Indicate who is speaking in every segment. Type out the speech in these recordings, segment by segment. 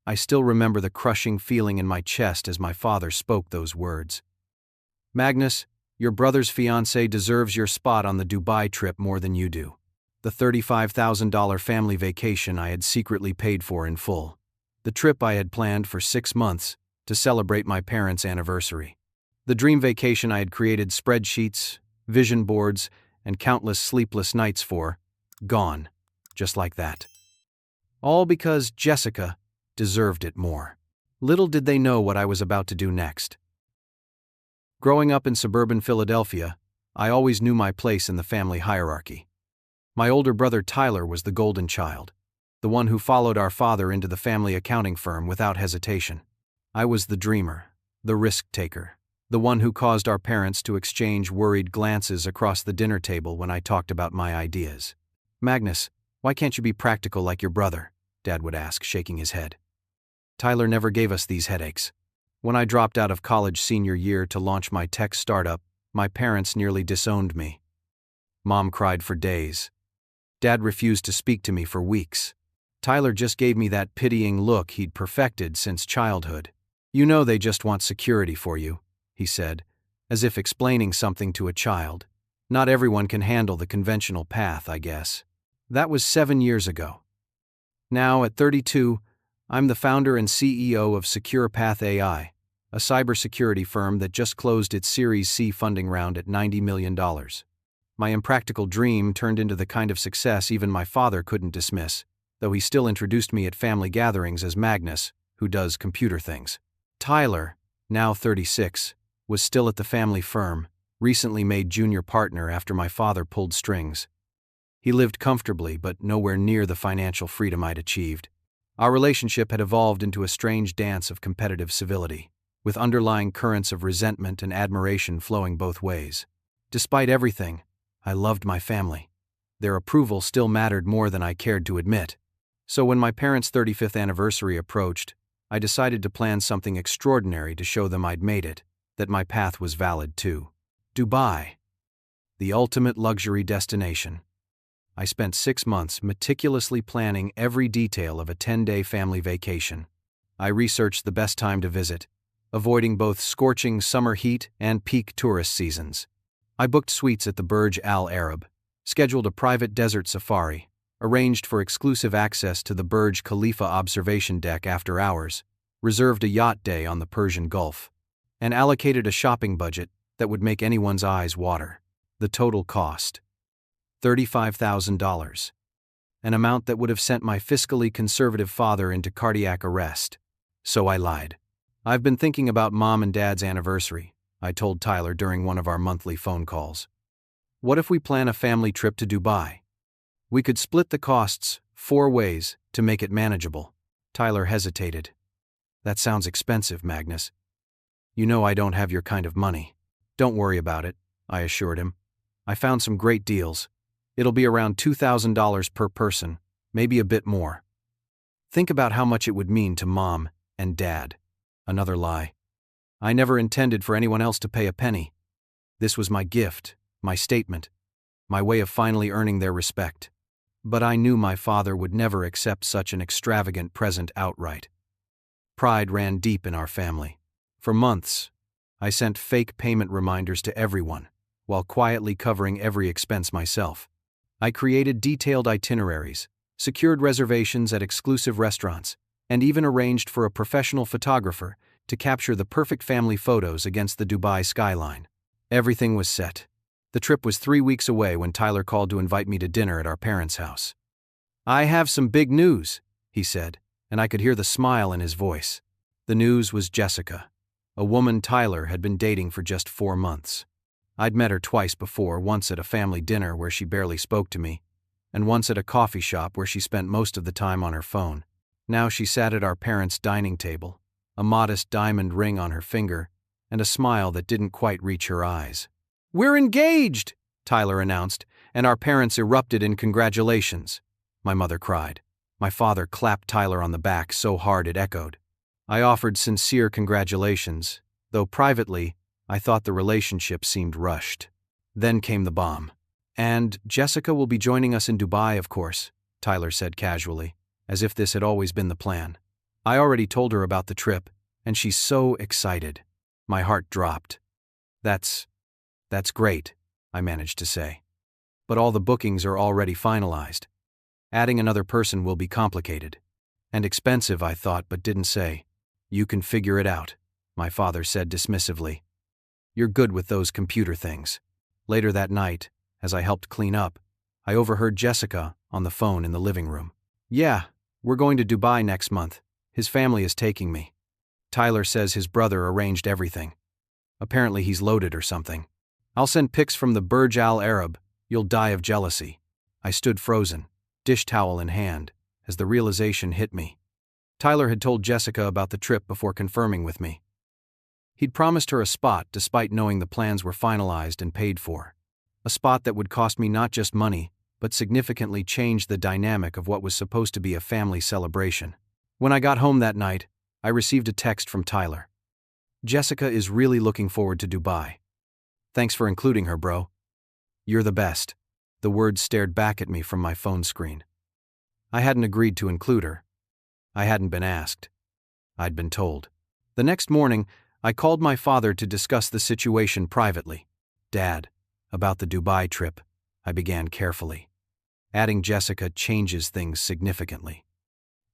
Speaker 1: I still remember the crushing feeling in my chest as my father spoke those words. Magnus, your brother's fiancée deserves your spot on the Dubai trip more than you do. The $35,000 family vacation I had secretly paid for in full. The trip I had planned for 6 months to celebrate my parents' anniversary. The dream vacation I had created spreadsheets, vision boards, and countless sleepless nights for, gone, just like that. All because Jessica deserved it more. Little did they know what I was about to do next. Growing up in suburban Philadelphia, I always knew my place in the family hierarchy. My older brother Tyler was the golden child, the one who followed our father into the family accounting firm without hesitation. I was the dreamer, the risk-taker, the one who caused our parents to exchange worried glances across the dinner table when I talked about my ideas. Magnus, why can't you be practical like your brother? Dad would ask, shaking his head. Tyler never gave us these headaches. When I dropped out of college senior year to launch my tech startup, my parents nearly disowned me. Mom cried for days. Dad refused to speak to me for weeks. Tyler just gave me that pitying look he'd perfected since childhood. You know they just want security for you, he said, as if explaining something to a child. Not everyone can handle the conventional path, I guess. That was 7 years ago. Now, at 32, I'm the founder and CEO of Secure Path AI, a cybersecurity firm that just closed its Series C funding round at $90 million. My impractical dream turned into the kind of success even my father couldn't dismiss, though he still introduced me at family gatherings as Magnus, who does computer things. Tyler, now 36, was still at the family firm, recently made junior partner after my father pulled strings. He lived comfortably but nowhere near the financial freedom I'd achieved. Our relationship had evolved into a strange dance of competitive civility, with underlying currents of resentment and admiration flowing both ways. Despite everything, I loved my family. Their approval still mattered more than I cared to admit. So when my parents' 35th anniversary approached, I decided to plan something extraordinary to show them I'd made it, that my path was valid too. Dubai. The ultimate luxury destination. I spent 6 months meticulously planning every detail of a 10-day family vacation. I researched the best time to visit, avoiding both scorching summer heat and peak tourist seasons. I booked suites at the Burj Al Arab, scheduled a private desert safari, arranged for exclusive access to the Burj Khalifa observation deck after hours, reserved a yacht day on the Persian Gulf, and allocated a shopping budget that would make anyone's eyes water. The total cost: $35,000. An amount that would have sent my fiscally conservative father into cardiac arrest. So I lied. I've been thinking about Mom and Dad's anniversary, I told Tyler during one of our monthly phone calls. What if we plan a family trip to Dubai? We could split the costs 4 ways to make it manageable. Tyler hesitated. That sounds expensive, Magnus. You know I don't have your kind of money. Don't worry about it, I assured him. I found some great deals. It'll be around $2,000 per person, maybe a bit more. Think about how much it would mean to Mom and Dad. Another lie. I never intended for anyone else to pay a penny. This was my gift, my statement, my way of finally earning their respect. But I knew my father would never accept such an extravagant present outright. Pride ran deep in our family. For months, I sent fake payment reminders to everyone, while quietly covering every expense myself. I created detailed itineraries, secured reservations at exclusive restaurants, and even arranged for a professional photographer to capture the perfect family photos against the Dubai skyline. Everything was set. The trip was 3 weeks away when Tyler called to invite me to dinner at our parents' house. I have some big news, he said, and I could hear the smile in his voice. The news was Jessica, a woman Tyler had been dating for just 4 months. I'd met her twice before, once at a family dinner where she barely spoke to me, and once at a coffee shop where she spent most of the time on her phone. Now she sat at our parents' dining table, a modest diamond ring on her finger, and a smile that didn't quite reach her eyes. "We're engaged!" Tyler announced, and our parents erupted in congratulations. My mother cried. My father clapped Tyler on the back so hard it echoed. I offered sincere congratulations, though privately, I thought the relationship seemed rushed. Then came the bomb. "And Jessica will be joining us in Dubai, of course," Tyler said casually, as if this had always been the plan. I already told her about the trip, and she's so excited. My heart dropped. That's great, I managed to say. But all the bookings are already finalized. Adding another person will be complicated. And expensive, I thought, but didn't say. You can figure it out, my father said dismissively. You're good with those computer things. Later that night, as I helped clean up, I overheard Jessica on the phone in the living room. Yeah, we're going to Dubai next month. His family is taking me. Tyler says his brother arranged everything. Apparently he's loaded or something. I'll send pics from the Burj Al Arab. You'll die of jealousy. I stood frozen, dish towel in hand, as the realization hit me. Tyler had told Jessica about the trip before confirming with me. He'd promised her a spot despite knowing the plans were finalized and paid for. A spot that would cost me not just money, but significantly change the dynamic of what was supposed to be a family celebration. When I got home that night, I received a text from Tyler. Jessica is really looking forward to Dubai. Thanks for including her, bro. You're the best. The words stared back at me from my phone screen. I hadn't agreed to include her. I hadn't been asked. I'd been told. The next morning, I called my father to discuss the situation privately. Dad, about the Dubai trip, I began carefully. Adding Jessica changes things significantly.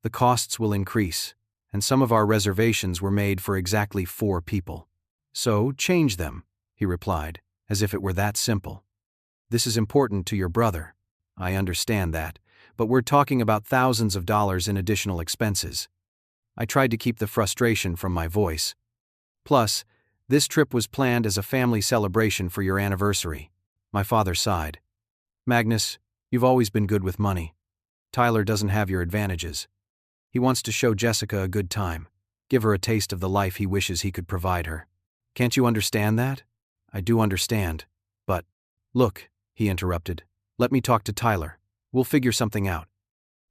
Speaker 1: The costs will increase, and some of our reservations were made for exactly 4 people. So, change them, he replied, as if it were that simple. This is important to your brother. I understand that, but we're talking about thousands of dollars in additional expenses. I tried to keep the frustration from my voice. Plus, this trip was planned as a family celebration for your anniversary. My father sighed. Magnus, you've always been good with money. Tyler doesn't have your advantages. He wants to show Jessica a good time, give her a taste of the life he wishes he could provide her. Can't you understand that? I do understand, but… Look, he interrupted. Let me talk to Tyler. We'll figure something out.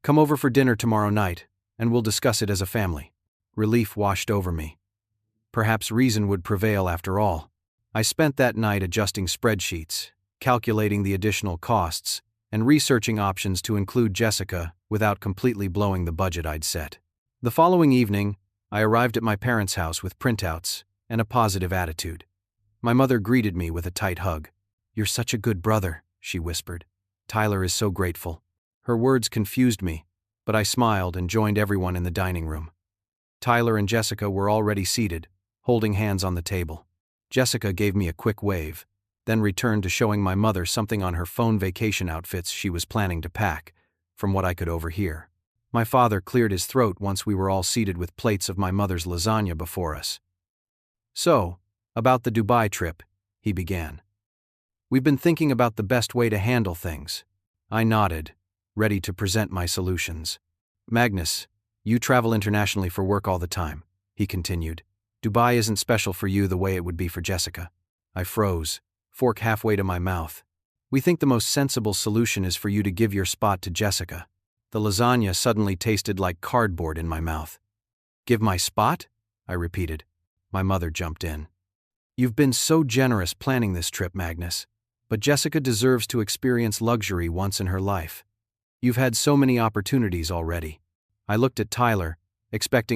Speaker 1: Come over for dinner tomorrow night, and we'll discuss it as a family. Relief washed over me. Perhaps reason would prevail after all. I spent that night adjusting spreadsheets, calculating the additional costs, and researching options to include Jessica without completely blowing the budget I'd set. The following evening, I arrived at my parents' house with printouts and a positive attitude. My mother greeted me with a tight hug. You're such a good brother, she whispered. Tyler is so grateful. Her words confused me, but I smiled and joined everyone in the dining room. Tyler and Jessica were already seated, holding hands on the table. Jessica gave me a quick wave, then returned to showing my mother something on her phone vacation outfits she was planning to pack, from what I could overhear. My father cleared his throat once we were all seated with plates of my mother's lasagna before us. So, about the Dubai trip, he began. We've been thinking about the best way to handle things. I nodded, ready to present my solutions. Magnus, you travel internationally for work all the time, he continued. Dubai isn't special for you the way it would be for Jessica. I froze, fork halfway to my mouth. We think the most sensible solution is for you to give your spot to Jessica. The lasagna suddenly tasted like cardboard in my mouth. Give my spot? I repeated. My mother jumped in. You've been so generous planning this trip, Magnus. But Jessica deserves to experience luxury once in her life. You've had so many opportunities already. I looked at Tyler,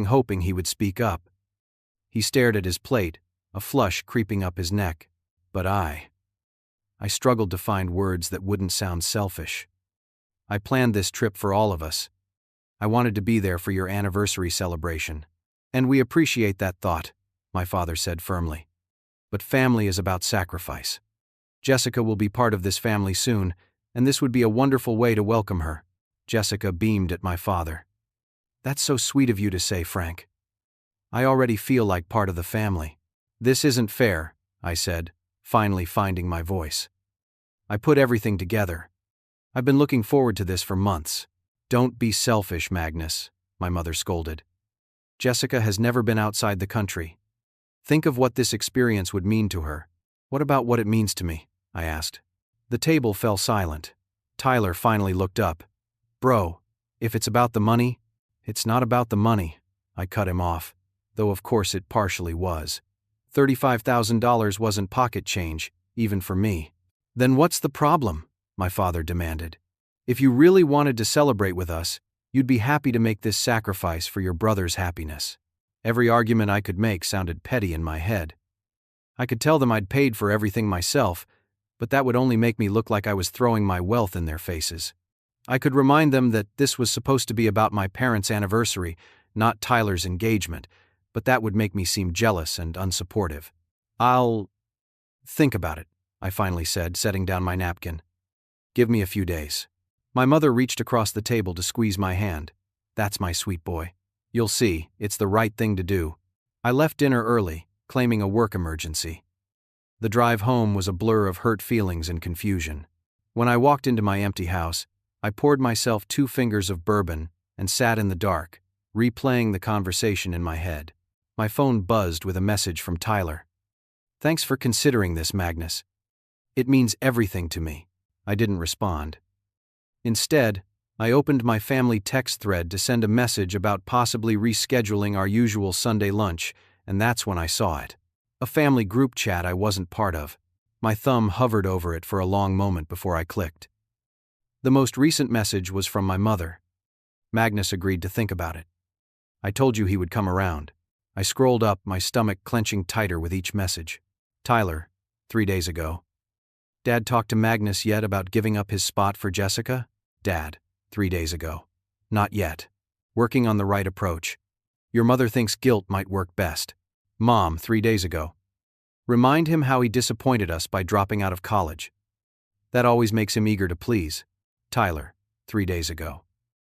Speaker 1: hoping he would speak up. He stared at his plate, a flush creeping up his neck. But I struggled to find words that wouldn't sound selfish. I planned this trip for all of us. I wanted to be there for your anniversary celebration. And we appreciate that thought, my father said firmly. But family is about sacrifice. Jessica will be part of this family soon, and this would be a wonderful way to welcome her. Jessica beamed at my father. That's so sweet of you to say, Frank. I already feel like part of the family. This isn't fair, I said, finally finding my voice. I put everything together. I've been looking forward to this for months. Don't be selfish, Magnus, my mother scolded. Jessica has never been outside the country. Think of what this experience would mean to her. What about what it means to me? I asked. The table fell silent. Tyler finally looked up. Bro, if it's about the money, it's not about the money. I cut him off, though of course it partially was. $35,000 wasn't pocket change, even for me. Then what's the problem? My father demanded. If you really wanted to celebrate with us, You'd be happy to make this sacrifice for your brother's happiness. Every argument I could make sounded petty in my head. I could tell them I'd paid for everything myself, but that would only make me look like I was throwing my wealth in their faces. I could remind them that this was supposed to be about my parents' anniversary, not Tyler's engagement, but that would make me seem jealous and unsupportive. I'll think about it, I finally said, setting down my napkin. Give me a few days. My mother reached across the table to squeeze my hand. That's my sweet boy. You'll see, it's the right thing to do. I left dinner early, claiming a work emergency. The drive home was a blur of hurt feelings and confusion. When I walked into my empty house, I poured myself 2 fingers of bourbon and sat in the dark, replaying the conversation in my head. My phone buzzed with a message from Tyler. Thanks for considering this, Magnus. It means everything to me. I didn't respond. Instead, I opened my family text thread to send a message about possibly rescheduling our usual Sunday lunch, and that's when I saw it. A family group chat I wasn't part of. My thumb hovered over it for a long moment before I clicked. The most recent message was from my mother. Magnus agreed to think about it. I told you he would come around. I scrolled up, my stomach clenching tighter with each message. Tyler, 3 days ago. Dad talked to Magnus yet about giving up his spot for Jessica? Dad, 3 days ago. Not yet. Working on the right approach. Your mother thinks guilt might work best. Mom, 3 days ago. Remind him how he disappointed us by dropping out of college. That always makes him eager to please. Tyler, 3 days ago.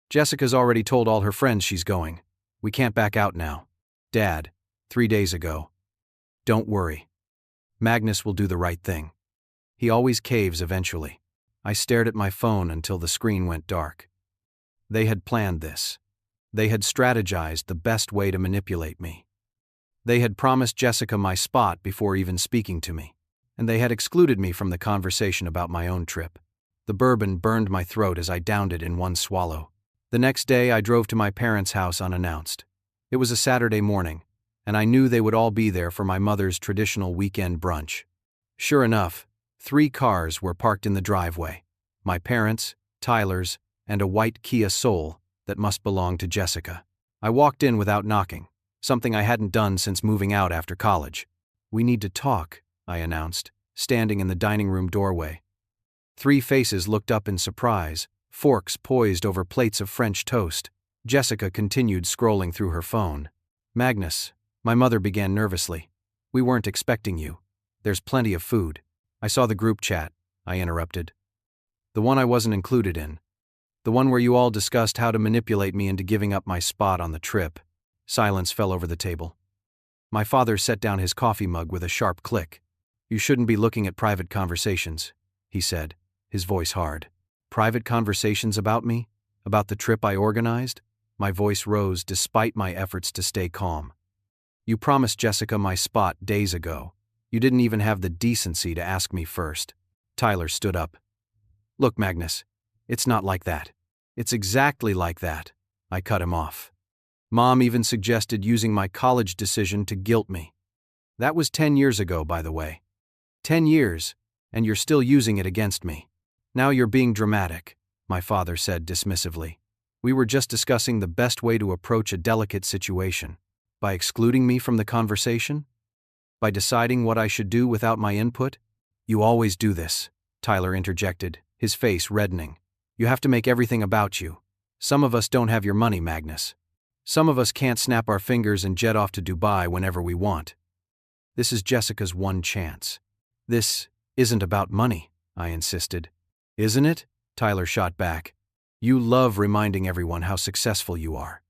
Speaker 1: Jessica's already told all her friends she's going. We can't back out now. Dad, 3 days ago. Don't worry. Magnus will do the right thing. He always caves eventually. I stared at my phone until the screen went dark. They had planned this. They had strategized the best way to manipulate me. They had promised Jessica my spot before even speaking to me, and they had excluded me from the conversation about my own trip. The bourbon burned my throat as I downed it in one swallow. The next day, I drove to my parents' house unannounced. It was a Saturday morning, and I knew they would all be there for my mother's traditional weekend brunch. Sure enough, 3 cars were parked in the driveway. My parents', Tyler's, and a white Kia Soul that must belong to Jessica. I walked in without knocking, something I hadn't done since moving out after college. We need to talk, I announced, standing in the dining room doorway. 3 faces looked up in surprise, forks poised over plates of French toast. Jessica continued scrolling through her phone. Magnus, my mother began nervously. We weren't expecting you. There's plenty of food. I saw the group chat, I interrupted. The one I wasn't included in. The one where you all discussed how to manipulate me into giving up my spot on the trip. Silence fell over the table. My father set down his coffee mug with a sharp click. You shouldn't be looking at private conversations, he said, his voice hard. Private conversations about me? About the trip I organized? My voice rose despite my efforts to stay calm. You promised Jessica my spot days ago. You didn't even have the decency to ask me first. Tyler stood up. Look, Magnus, it's not like that. It's exactly like that. I cut him off. Mom even suggested using my college decision to guilt me. That was 10 years ago, by the way. 10 years, and you're still using it against me. Now you're being dramatic, my father said dismissively. We were just discussing the best way to approach a delicate situation. By excluding me from the conversation? By deciding what I should do without my input? You always do this, Tyler interjected, his face reddening. You have to make everything about you. Some of us don't have your money, Magnus. Some of us can't snap our fingers and jet off to Dubai whenever we want. This is Jessica's one chance. This isn't about money, I insisted. Isn't it? Tyler shot back. You love reminding everyone how successful you are.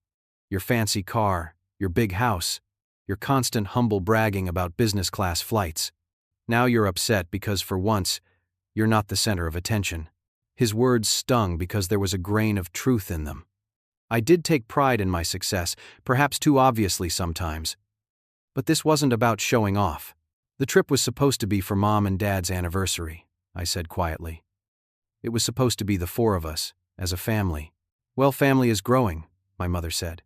Speaker 1: Your fancy car, your big house, your constant humble bragging about business-class flights. Now you're upset because for once, you're not the center of attention. His words stung because there was a grain of truth in them. I did take pride in my success, perhaps too obviously sometimes. But this wasn't about showing off. The trip was supposed to be for Mom and Dad's anniversary, I said quietly. It was supposed to be the 4 of us, as a family. Well, family is growing, my mother said.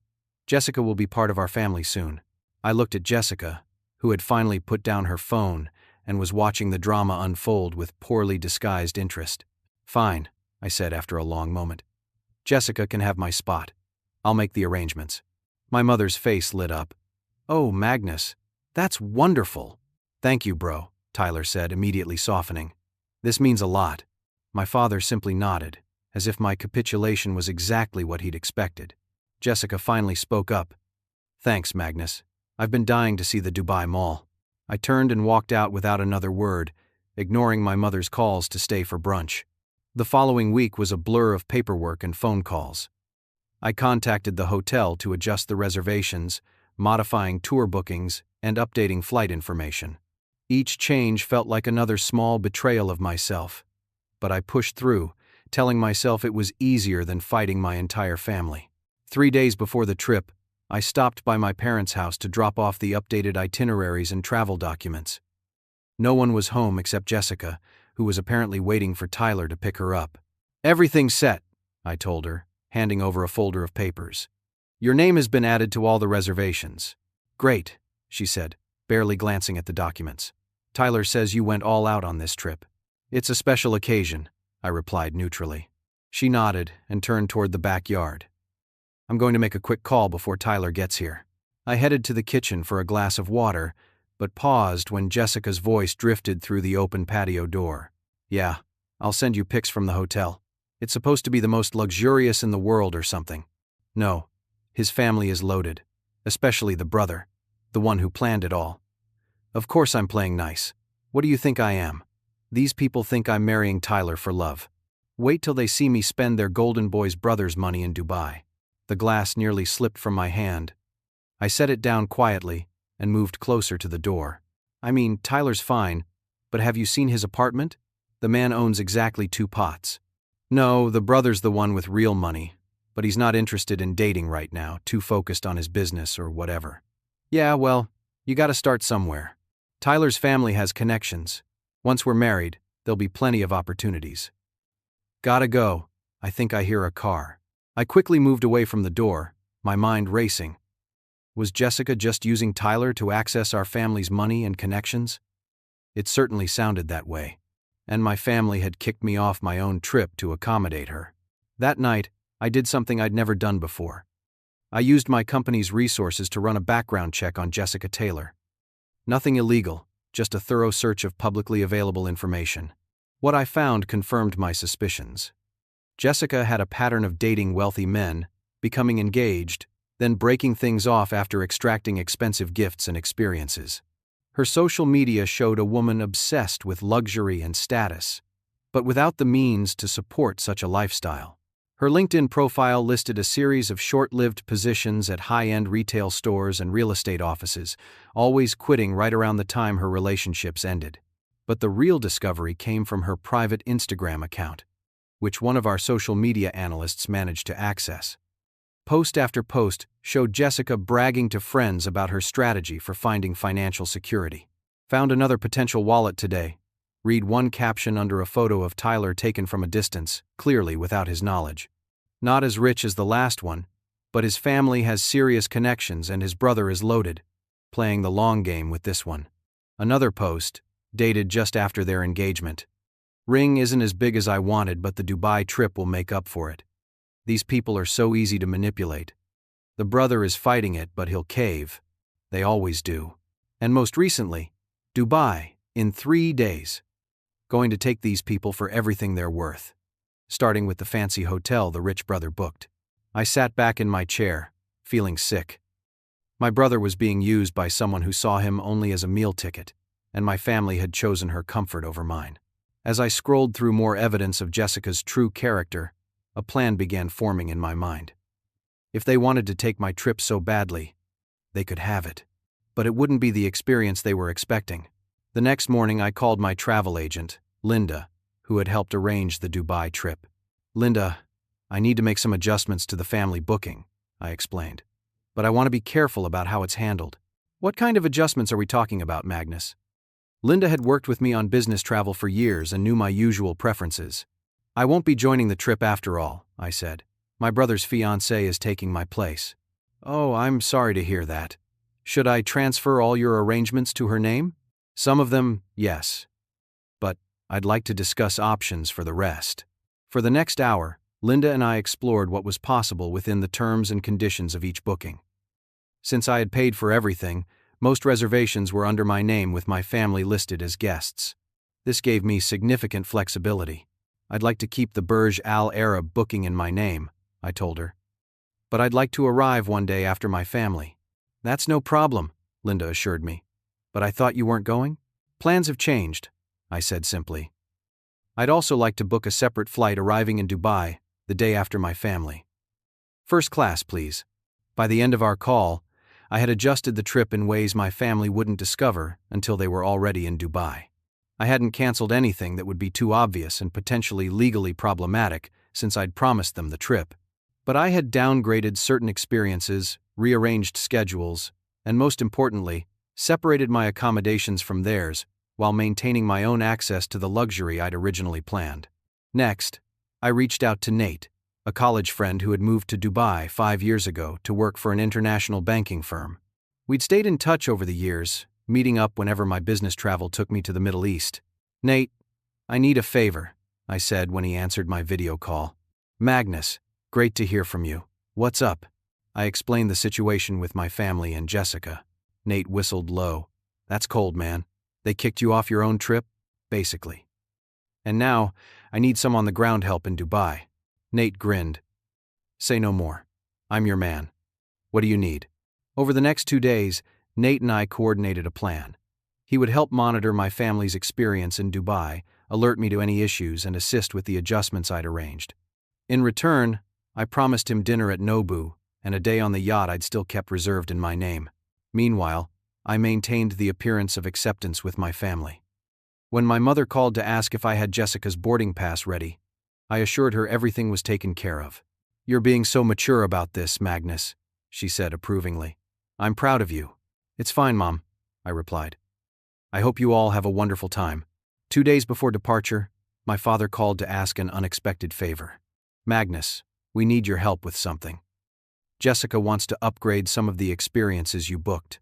Speaker 1: Jessica will be part of our family soon. I looked at Jessica, who had finally put down her phone and was watching the drama unfold with poorly disguised interest. Fine, I said after a long moment. Jessica can have my spot. I'll make the arrangements." My mother's face lit up. "Oh, Magnus, that's wonderful." "Thank you, bro," Tyler said, immediately softening. "This means a lot." My father simply nodded, as if my capitulation was exactly what he'd expected. Jessica finally spoke up. "Thanks, Magnus. I've been dying to see the Dubai Mall." I turned and walked out without another word, ignoring my mother's calls to stay for brunch. The following week was a blur of paperwork and phone calls. I contacted the hotel to adjust the reservations, modifying tour bookings, and updating flight information. Each change felt like another small betrayal of myself, but I pushed through, telling myself it was easier than fighting my entire family. 3 days before the trip, I stopped by my parents' house to drop off the updated itineraries and travel documents. No one was home except Jessica, who was apparently waiting for Tyler to pick her up. "Everything's set," I told her, handing over a folder of papers. "Your name has been added to all the reservations." "Great," she said, barely glancing at the documents. "Tyler says you went all out on this trip." "It's a special occasion," I replied neutrally. She nodded and turned toward the backyard. "I'm going to make a quick call before Tyler gets here." I headed to the kitchen for a glass of water, but paused when Jessica's voice drifted through the open patio door. "Yeah, I'll send you pics from the hotel. It's supposed to be the most luxurious in the world or something." "No, his family is loaded, especially the brother, the one who planned it all." "Of course I'm playing nice. What do you think I am? These people think I'm marrying Tyler for love. Wait till they see me spend their golden boy's brother's money in Dubai." The glass nearly slipped from my hand. I set it down quietly and moved closer to the door. "I mean, Tyler's fine, but have you seen his apartment? The man owns exactly 2 pots. No, the brother's the one with real money, but he's not interested in dating right now, too focused on his business or whatever." "Yeah, well, you gotta start somewhere. Tyler's family has connections. Once we're married, there'll be plenty of opportunities." "Gotta go. I think I hear a car." I quickly moved away from the door, my mind racing. Was Jessica just using Tyler to access our family's money and connections? It certainly sounded that way. And my family had kicked me off my own trip to accommodate her. That night, I did something I'd never done before. I used my company's resources to run a background check on Jessica Taylor. Nothing illegal, just a thorough search of publicly available information. What I found confirmed my suspicions. Jessica had a pattern of dating wealthy men, becoming engaged, then breaking things off after extracting expensive gifts and experiences. Her social media showed a woman obsessed with luxury and status, but without the means to support such a lifestyle. Her LinkedIn profile listed a series of short-lived positions at high-end retail stores and real estate offices, always quitting right around the time her relationships ended. But the real discovery came from her private Instagram account, which one of our social media analysts managed to access. Post after post showed Jessica bragging to friends about her strategy for finding financial security. "Found another potential wallet today." Read one caption under a photo of Tyler taken from a distance, clearly without his knowledge. "Not as rich as the last one, but his family has serious connections and his brother is loaded. Playing the long game with this one." Another post, dated just after their engagement. "Ring isn't as big as I wanted, but the Dubai trip will make up for it. These people are so easy to manipulate. The brother is fighting it, but he'll cave. They always do." And most recently, Dubai, in 3 days. Going to take these people for everything they're worth. Starting with the fancy hotel the rich brother booked. I sat back in my chair, feeling sick. My brother was being used by someone who saw him only as a meal ticket, and my family had chosen her comfort over mine. As I scrolled through more evidence of Jessica's true character, a plan began forming in my mind. If they wanted to take my trip so badly, they could have it. But it wouldn't be the experience they were expecting. The next morning I called my travel agent, Linda, who had helped arrange the Dubai trip. "Linda, I need to make some adjustments to the family booking," I explained. "But I want to be careful about how it's handled." "What kind of adjustments are we talking about, Magnus?" Linda had worked with me on business travel for years and knew my usual preferences. "I won't be joining the trip after all," I said. "My brother's fiancée is taking my place." "Oh, I'm sorry to hear that. Should I transfer all your arrangements to her name?" "Some of them, yes. But I'd like to discuss options for the rest." For the next hour, Linda and I explored what was possible within the terms and conditions of each booking. Since I had paid for everything, most reservations were under my name with my family listed as guests. This gave me significant flexibility. I'd like to keep the Burj Al Arab booking in my name, I told her. But I'd like to arrive one day after my family. That's no problem, Linda assured me. But I thought you weren't going? Plans have changed, I said simply. I'd also like to book a separate flight arriving in Dubai the day after my family. First class, please. By the end of our call, I had adjusted the trip in ways my family wouldn't discover until they were already in Dubai. I hadn't canceled anything that would be too obvious and potentially legally problematic since I'd promised them the trip. But I had downgraded certain experiences, rearranged schedules, and most importantly, separated my accommodations from theirs while maintaining my own access to the luxury I'd originally planned. Next, I reached out to Nate, a college friend who had moved to Dubai 5 years ago to work for an international banking firm. We'd stayed in touch over the years, meeting up whenever my business travel took me to the Middle East. "Nate, I need a favor," I said when he answered my video call. "Magnus, great to hear from you. What's up?" I explained the situation with my family and Jessica. Nate whistled low. "That's cold, man. They kicked you off your own trip?" "Basically. And now, I need some on-the-ground help in Dubai." Nate grinned. "Say no more. I'm your man. What do you need?" Over the next 2 days, Nate and I coordinated a plan. He would help monitor my family's experience in Dubai, alert me to any issues, and assist with the adjustments I'd arranged. In return, I promised him dinner at Nobu and a day on the yacht I'd still kept reserved in my name. Meanwhile, I maintained the appearance of acceptance with my family. When my mother called to ask if I had Jessica's boarding pass ready, I assured her everything was taken care of. "You're being so mature about this, Magnus," she said approvingly. "I'm proud of you." "It's fine, Mom," I replied. "I hope you all have a wonderful time." 2 days before departure, my father called to ask an unexpected favor. "Magnus, we need your help with something. Jessica wants to upgrade some of the experiences you booked.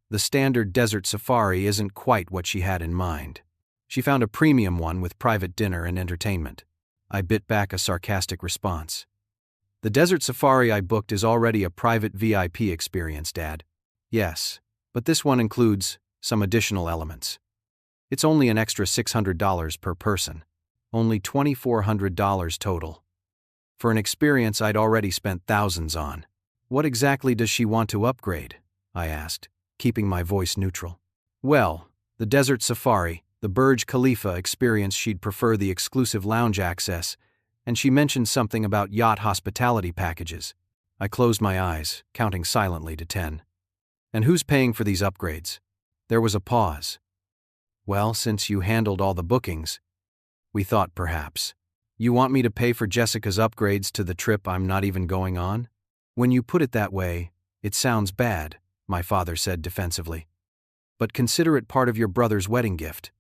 Speaker 1: The standard desert safari isn't quite what she had in mind. She found a premium one with private dinner and entertainment." I bit back a sarcastic response. "The desert safari I booked is already a private VIP experience, Dad." "Yes, but this one includes some additional elements. It's only an extra $600 per person. Only $2,400 total. For an experience I'd already spent thousands on." "What exactly does she want to upgrade?" I asked, keeping my voice neutral. "Well, the desert safari, the Burj Khalifa experience, she'd prefer the exclusive lounge access, and she mentioned something about yacht hospitality packages." I closed my eyes, counting silently to 10. "And who's paying for these upgrades?" There was a pause. "Well, since you handled all the bookings, we thought perhaps. You want me to pay for Jessica's upgrades to the trip I'm not even going on?" "When you put it that way, it sounds bad," my father said defensively. "But consider it part of your brother's wedding gift.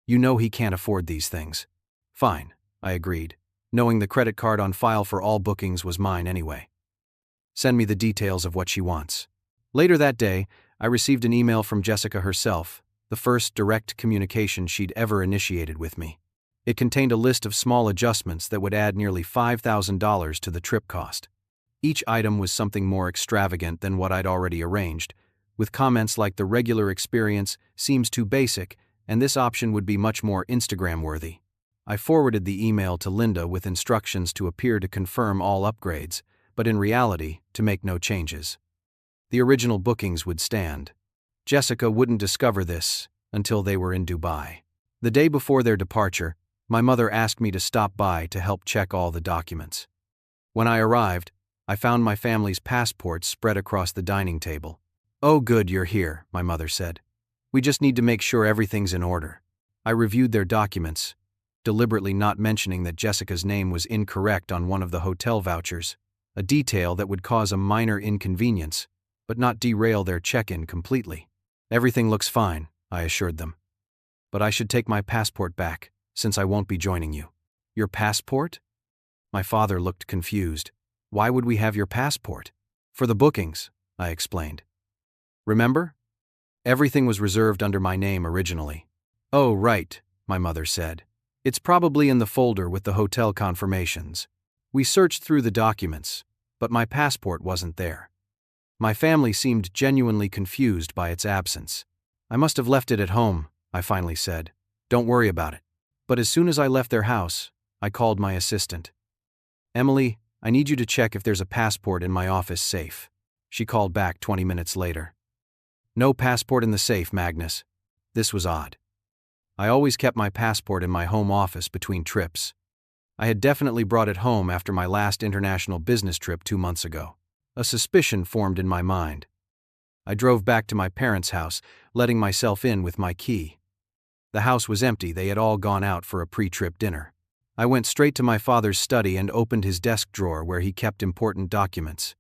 Speaker 1: You know he can't afford these things." "Fine," I agreed, knowing the credit card on file for all bookings was mine anyway. "Send me the details of what she wants." Later that day, I received an email from Jessica herself, the first direct communication she'd ever initiated with me. It contained a list of small adjustments that would add nearly $5,000 to the trip cost. Each item was something more extravagant than what I'd already arranged, with comments like "the regular experience seems too basic, and this option would be much more Instagram-worthy." I forwarded the email to Linda with instructions to appear to confirm all upgrades, but in reality, to make no changes. The original bookings would stand. Jessica wouldn't discover this until they were in Dubai. The day before their departure, my mother asked me to stop by to help check all the documents. When I arrived, I found my family's passports spread across the dining table. "Oh good, you're here," my mother said. "We just need to make sure everything's in order." I reviewed their documents, deliberately not mentioning that Jessica's name was incorrect on one of the hotel vouchers, a detail that would cause a minor inconvenience, but not derail their check-in completely. "Everything looks fine," I assured them. "But I should take my passport back, since I won't be joining you." "Your passport?" My father looked confused. "Why would we have your passport?" "For the bookings," I explained. "Remember? Everything was reserved under my name originally." "Oh, right," my mother said. "It's probably in the folder with the hotel confirmations." We searched through the documents, but my passport wasn't there. My family seemed genuinely confused by its absence. I must have left it at home, I finally said. Don't worry about it. But as soon as I left their house, I called my assistant. Emily, I need you to check if there's a passport in my office safe. She called back 20 minutes later. No passport in the safe, Magnus. This was odd. I always kept my passport in my home office between trips. I had definitely brought it home after my last international business trip 2 months ago. A suspicion formed in my mind. I drove back to my parents' house, letting myself in with my key. The house was empty, they had all gone out for a pre-trip dinner. I went straight to my father's study and opened his desk drawer where he kept important documents.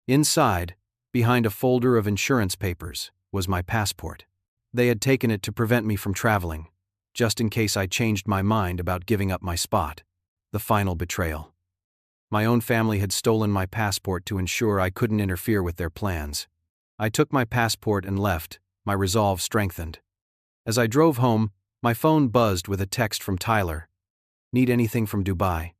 Speaker 1: Inside, behind a folder of insurance papers, was my passport. They had taken it to prevent me from traveling, just in case I changed my mind about giving up my spot. The final betrayal. My own family had stolen my passport to ensure I couldn't interfere with their plans. I took my passport and left, my resolve strengthened. As I drove home, my phone buzzed with a text from Tyler. Need anything from Dubai?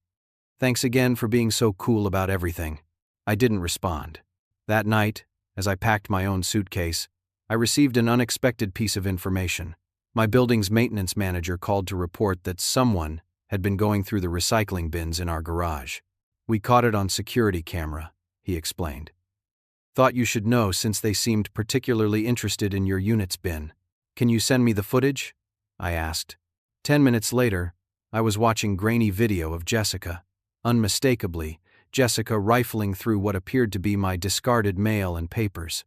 Speaker 1: Thanks again for being so cool about everything. I didn't respond. That night, as I packed my own suitcase, I received an unexpected piece of information. My building's maintenance manager called to report that someone had been going through the recycling bins in our garage. We caught it on security camera, he explained. Thought you should know since they seemed particularly interested in your unit's bin. Can you send me the footage? I asked. 10 minutes later, I was watching grainy video of Jessica. Unmistakably, Jessica rifling through what appeared to be my discarded mail and papers.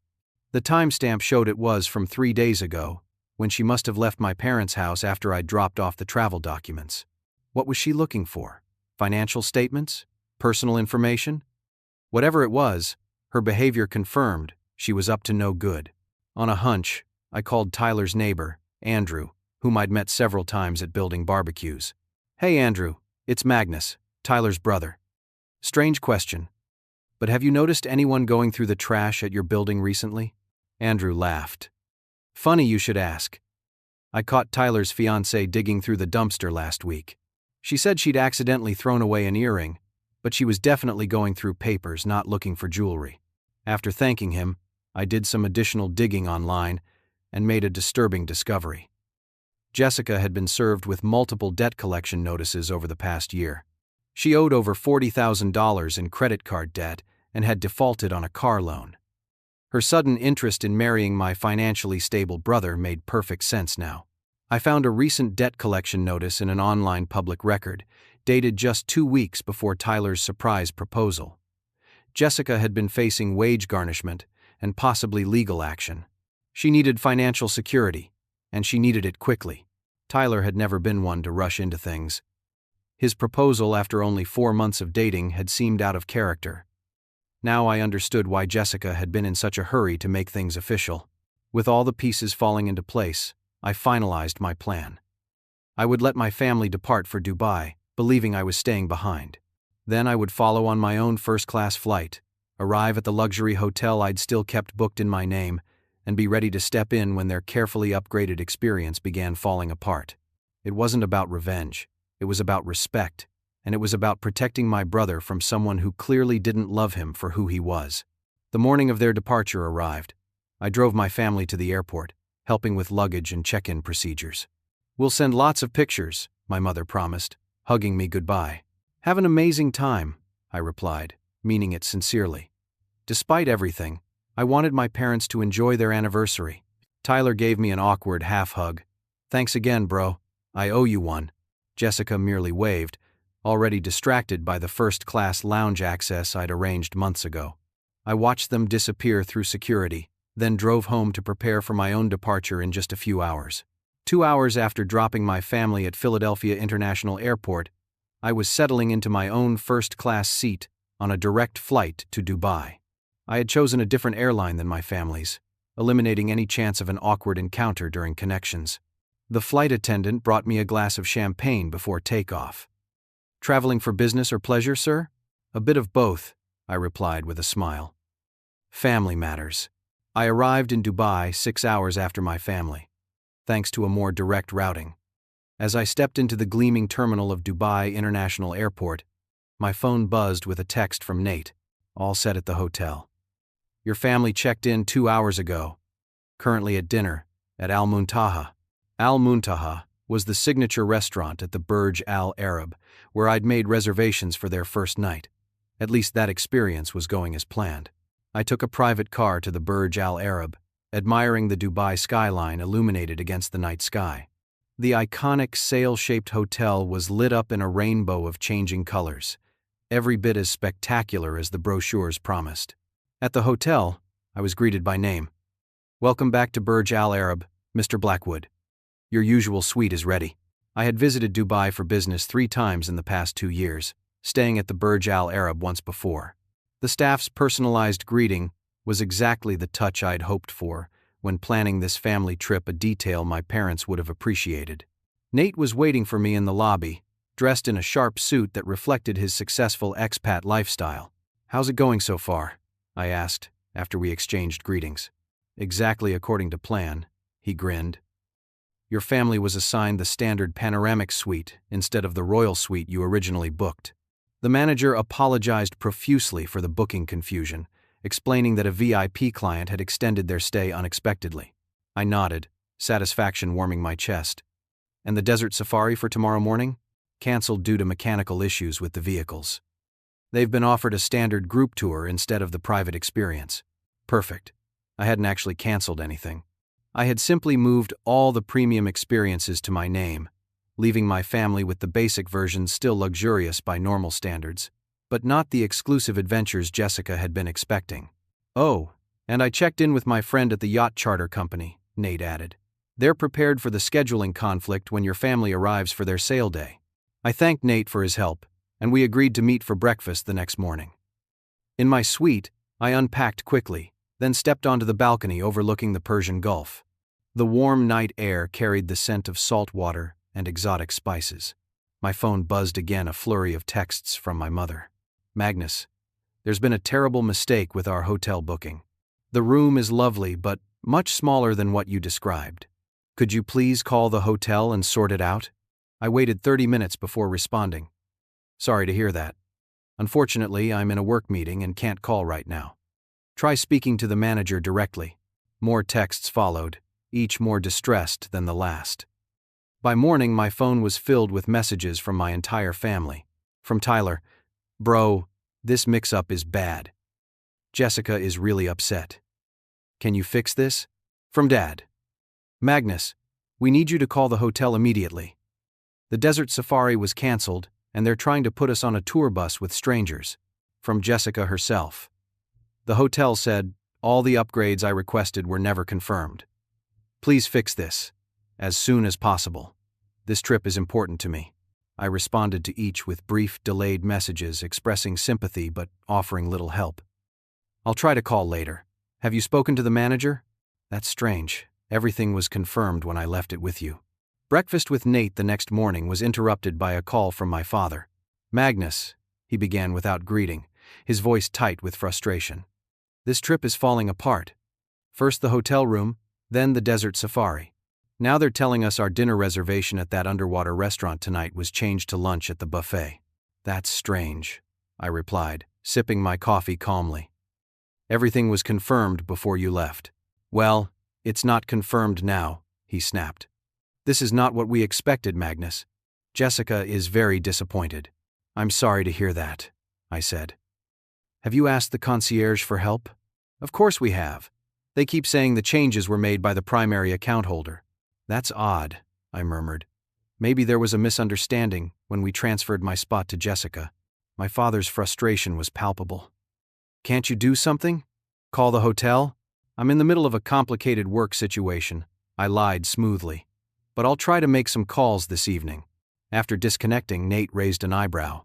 Speaker 1: The timestamp showed it was from 3 days ago, when she must have left my parents' house after I'd dropped off the travel documents. What was she looking for? Financial statements? Personal information? Whatever it was, her behavior confirmed she was up to no good. On a hunch, I called Tyler's neighbor, Andrew, whom I'd met several times at building barbecues. Hey Andrew, it's Magnus, Tyler's brother. Strange question, but have you noticed anyone going through the trash at your building recently? Andrew laughed. Funny you should ask. I caught Tyler's fiancée digging through the dumpster last week. She said she'd accidentally thrown away an earring, but she was definitely going through papers, not looking for jewelry. After thanking him, I did some additional digging online and made a disturbing discovery. Jessica had been served with multiple debt collection notices over the past year. She owed over $40,000 in credit card debt and had defaulted on a car loan. Her sudden interest in marrying my financially stable brother made perfect sense now. I found a recent debt collection notice in an online public record, dated just 2 weeks before Tyler's surprise proposal. Jessica had been facing wage garnishment and possibly legal action. She needed financial security, and she needed it quickly. Tyler had never been one to rush into things. His proposal after only 4 months of dating had seemed out of character. Now I understood why Jessica had been in such a hurry to make things official. With all the pieces falling into place, I finalized my plan. I would let my family depart for Dubai, believing I was staying behind. Then I would follow on my own first-class flight, arrive at the luxury hotel I'd still kept booked in my name, and be ready to step in when their carefully upgraded experience began falling apart. It wasn't about revenge, it was about respect, and it was about protecting my brother from someone who clearly didn't love him for who he was. The morning of their departure arrived. I drove my family to the airport, helping with luggage and check-in procedures. We'll send lots of pictures, my mother promised, hugging me goodbye. Have an amazing time, I replied, meaning it sincerely. Despite everything, I wanted my parents to enjoy their anniversary. Tyler gave me an awkward half-hug. Thanks again, bro. I owe you one. Jessica merely waved, already distracted by the first-class lounge access I'd arranged months ago. I watched them disappear through security, then drove home to prepare for my own departure in just a few hours. 2 hours after dropping my family at Philadelphia International Airport, I was settling into my own first-class seat on a direct flight to Dubai. I had chosen a different airline than my family's, eliminating any chance of an awkward encounter during connections. The flight attendant brought me a glass of champagne before takeoff. Traveling for business or pleasure, sir? A bit of both, I replied with a smile. Family matters. I arrived in Dubai 6 hours after my family, thanks to a more direct routing. As I stepped into the gleaming terminal of Dubai International Airport, My phone buzzed with a text from Nate, all set at the hotel. Your family checked in 2 hours ago. Currently at dinner at Al Muntaha. Al Muntaha was the signature restaurant at the Burj Al Arab, where I'd made reservations for their first night. At least that experience was going as planned. I took a private car to the Burj Al Arab, admiring the Dubai skyline illuminated against the night sky. The iconic sail-shaped hotel was lit up in a rainbow of changing colors, every bit as spectacular as the brochures promised. At the hotel, I was greeted by name. Welcome back to Burj Al Arab, Mr. Blackwood. Your usual suite is ready. I had visited Dubai for business 3 times in the past 2 years, staying at the Burj Al Arab once before. The staff's personalized greeting was exactly the touch I'd hoped for when planning this family trip, a detail my parents would have appreciated. Nate was waiting for me in the lobby, dressed in a sharp suit that reflected his successful expat lifestyle. How's it going so far? I asked, after we exchanged greetings. Exactly according to plan, he grinned. Your family was assigned the standard panoramic suite instead of the royal suite you originally booked. The manager apologized profusely for the booking confusion, explaining that a VIP client had extended their stay unexpectedly. I nodded, satisfaction warming my chest. And the desert safari for tomorrow morning? Cancelled due to mechanical issues with the vehicles. They've been offered a standard group tour instead of the private experience. Perfect. I hadn't actually canceled anything. I had simply moved all the premium experiences to my name, leaving my family with the basic version still luxurious by normal standards, but not the exclusive adventures Jessica had been expecting. Oh, and I checked in with my friend at the yacht charter company, Nate added. They're prepared for the scheduling conflict when your family arrives for their sail day. I thanked Nate for his help, and we agreed to meet for breakfast the next morning. In my suite, I unpacked quickly, then stepped onto the balcony overlooking the Persian Gulf. The warm night air carried the scent of salt water and exotic spices. My phone buzzed again, a flurry of texts from my mother. Magnus, there's been a terrible mistake with our hotel booking. The room is lovely, but much smaller than what you described. Could you please call the hotel and sort it out? I waited 30 minutes before responding. Sorry to hear that. Unfortunately, I'm in a work meeting and can't call right now. Try speaking to the manager directly. More texts followed, each more distressed than the last. By morning, my phone was filled with messages from my entire family. From Tyler, "Bro, this mix-up is bad. Jessica is really upset. Can you fix this?" From Dad, "Magnus, we need you to call the hotel immediately. The desert safari was canceled, and they're trying to put us on a tour bus with strangers." From Jessica herself, "The hotel said all the upgrades I requested were never confirmed. Please fix this as soon as possible. This trip is important to me." I responded to each with brief, delayed messages expressing sympathy but offering little help. "I'll try to call later. Have you spoken to the manager?" "That's strange. Everything was confirmed when I left it with you." Breakfast with Nate the next morning was interrupted by a call from my father. "Magnus," he began without greeting, his voice tight with frustration. "This trip is falling apart. First the hotel room, then the desert safari. Now they're telling us our dinner reservation at that underwater restaurant tonight was changed to lunch at the buffet." "That's strange," I replied, sipping my coffee calmly. "Everything was confirmed before you left." "Well, it's not confirmed now," he snapped. "This is not what we expected, Magnus. Jessica is very disappointed." "I'm sorry to hear that," I said. "Have you asked the concierge for help?" "Of course we have. They keep saying the changes were made by the primary account holder." "That's odd," I murmured. "Maybe there was a misunderstanding when we transferred my spot to Jessica." My father's frustration was palpable. "Can't you do something? Call the hotel?" "I'm in the middle of a complicated work situation," I lied smoothly. "But I'll try to make some calls this evening." After disconnecting, Nate raised an eyebrow.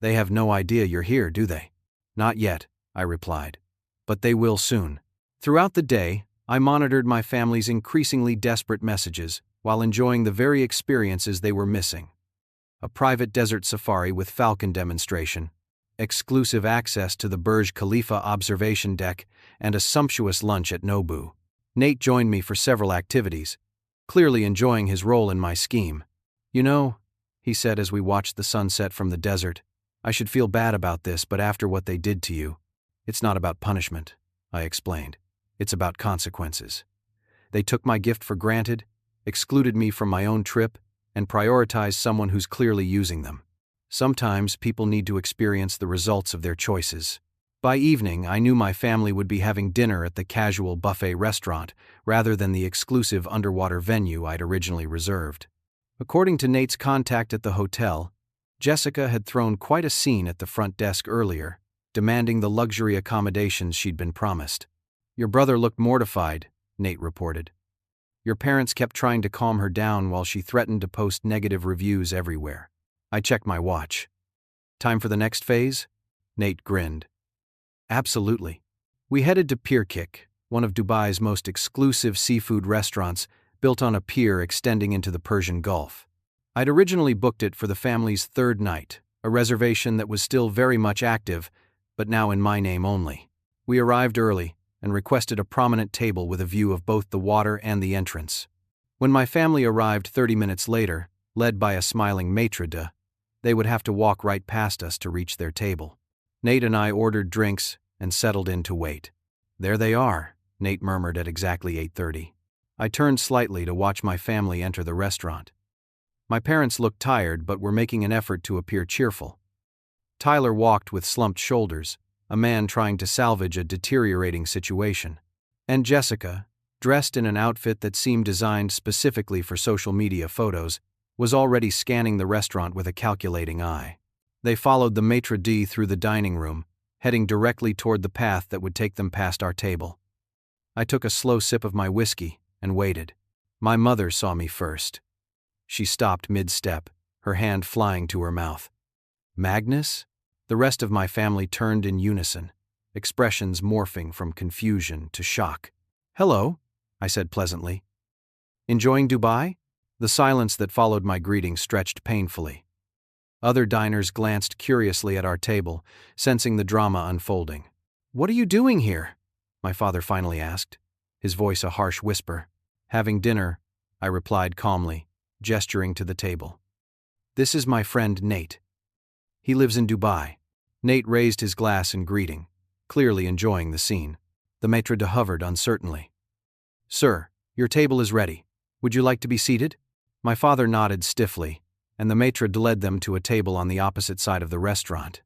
Speaker 1: "They have no idea you're here, do they?" "Not yet," I replied. "But they will soon." Throughout the day, I monitored my family's increasingly desperate messages while enjoying the very experiences they were missing. A private desert safari with falcon demonstration, exclusive access to the Burj Khalifa observation deck, and a sumptuous lunch at Nobu. Nate joined me for several activities, clearly enjoying his role in my scheme. "You know," he said as we watched the sunset from the desert, I should feel bad about this, but after what they did to you, it's not about punishment, I explained. It's about consequences. They took my gift for granted, excluded me from my own trip, and prioritized someone who's clearly using them. Sometimes people need to experience the results of their choices. By evening, I knew my family would be having dinner at the casual buffet restaurant rather than the exclusive underwater venue I'd originally reserved. According to Nate's contact at the hotel, Jessica had thrown quite a scene at the front desk earlier, demanding the luxury accommodations she'd been promised. Your brother looked mortified, Nate reported. Your parents kept trying to calm her down while she threatened to post negative reviews everywhere. I checked my watch. Time for the next phase? Nate grinned. Absolutely. We headed to Pier Kick, one of Dubai's most exclusive seafood restaurants, built on a pier extending into the Persian Gulf. I'd originally booked it for the family's third night, a reservation that was still very much active, but now in my name only. We arrived early and requested a prominent table with a view of both the water and the entrance. When my family arrived 30 minutes later, led by a smiling maitre d', they would have to walk right past us to reach their table. Nate and I ordered drinks and settled in to wait. There they are, Nate murmured at exactly 8:30. I turned slightly to watch my family enter the restaurant. My parents looked tired but were making an effort to appear cheerful. Tyler walked with slumped shoulders, a man trying to salvage a deteriorating situation. And Jessica, dressed in an outfit that seemed designed specifically for social media photos, was already scanning the restaurant with a calculating eye. They followed the maitre d' through the dining room, heading directly toward the path that would take them past our table. I took a slow sip of my whiskey and waited. My mother saw me first. She stopped mid-step, her hand flying to her mouth. Magnus? The rest of my family turned in unison, expressions morphing from confusion to shock. Hello, I said pleasantly. Enjoying Dubai? The silence that followed my greeting stretched painfully. Other diners glanced curiously at our table, sensing the drama unfolding. What are you doing here? My father finally asked, his voice a harsh whisper. Having dinner, I replied calmly, gesturing to the table. This is my friend Nate. He lives in Dubai. Nate raised his glass in greeting, clearly enjoying the scene. The maitre d' hovered uncertainly. Sir, your table is ready. Would you like to be seated? My father nodded stiffly, and the maitre d' led them to a table on the opposite side of the restaurant.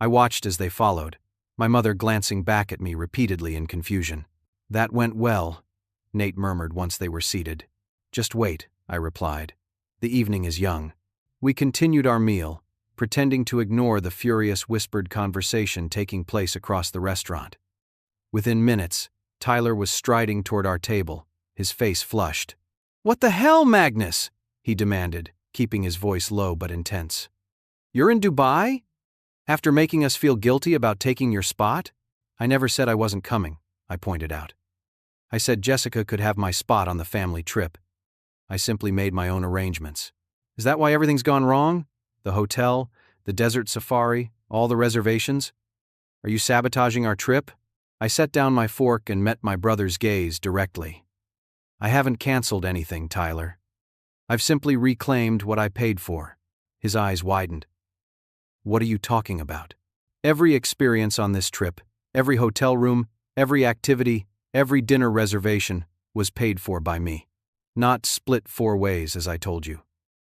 Speaker 1: I watched as they followed, my mother glancing back at me repeatedly in confusion. That went well, Nate murmured once they were seated. Just wait, I replied. The evening is young. We continued our meal, pretending to ignore the furious whispered conversation taking place across the restaurant. Within minutes, Tyler was striding toward our table, his face flushed. What the hell, Magnus? He demanded, keeping his voice low but intense. You're in Dubai? After making us feel guilty about taking your spot? I never said I wasn't coming, I pointed out. I said Jessica could have my spot on the family trip. I simply made my own arrangements. Is that why everything's gone wrong? The hotel, the desert safari, all the reservations? Are you sabotaging our trip? I set down my fork and met my brother's gaze directly. I haven't canceled anything, Tyler. I've simply reclaimed what I paid for. His eyes widened. What are you talking about? Every experience on this trip, every hotel room, every activity, every dinner reservation was paid for by me. Not split 4 ways as I told you.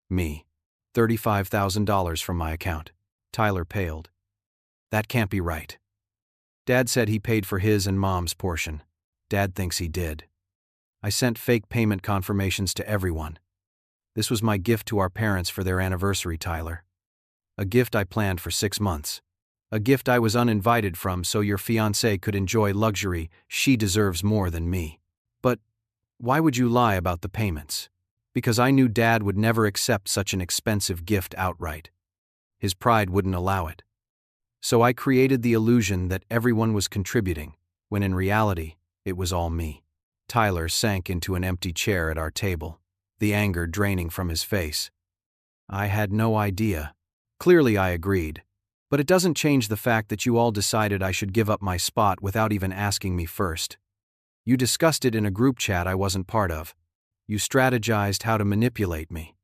Speaker 1: Me. $35,000 from my account. Tyler paled. That can't be right. Dad said he paid for his and Mom's portion. Dad thinks he did. I sent fake payment confirmations to everyone. This was my gift to our parents for their anniversary, Tyler. A gift I planned for 6 months. A gift I was uninvited from so your fiancée could enjoy luxury she deserves more than me. But why would you lie about the payments? Because I knew Dad would never accept such an expensive gift outright. His pride wouldn't allow it. So I created the illusion that everyone was contributing, when in reality, it was all me. Tyler sank into an empty chair at our table, the anger draining from his face. I had no idea. Clearly I agreed. But it doesn't change the fact that you all decided I should give up my spot without even asking me first. You discussed it in a group chat I wasn't part of. You strategized how to manipulate me.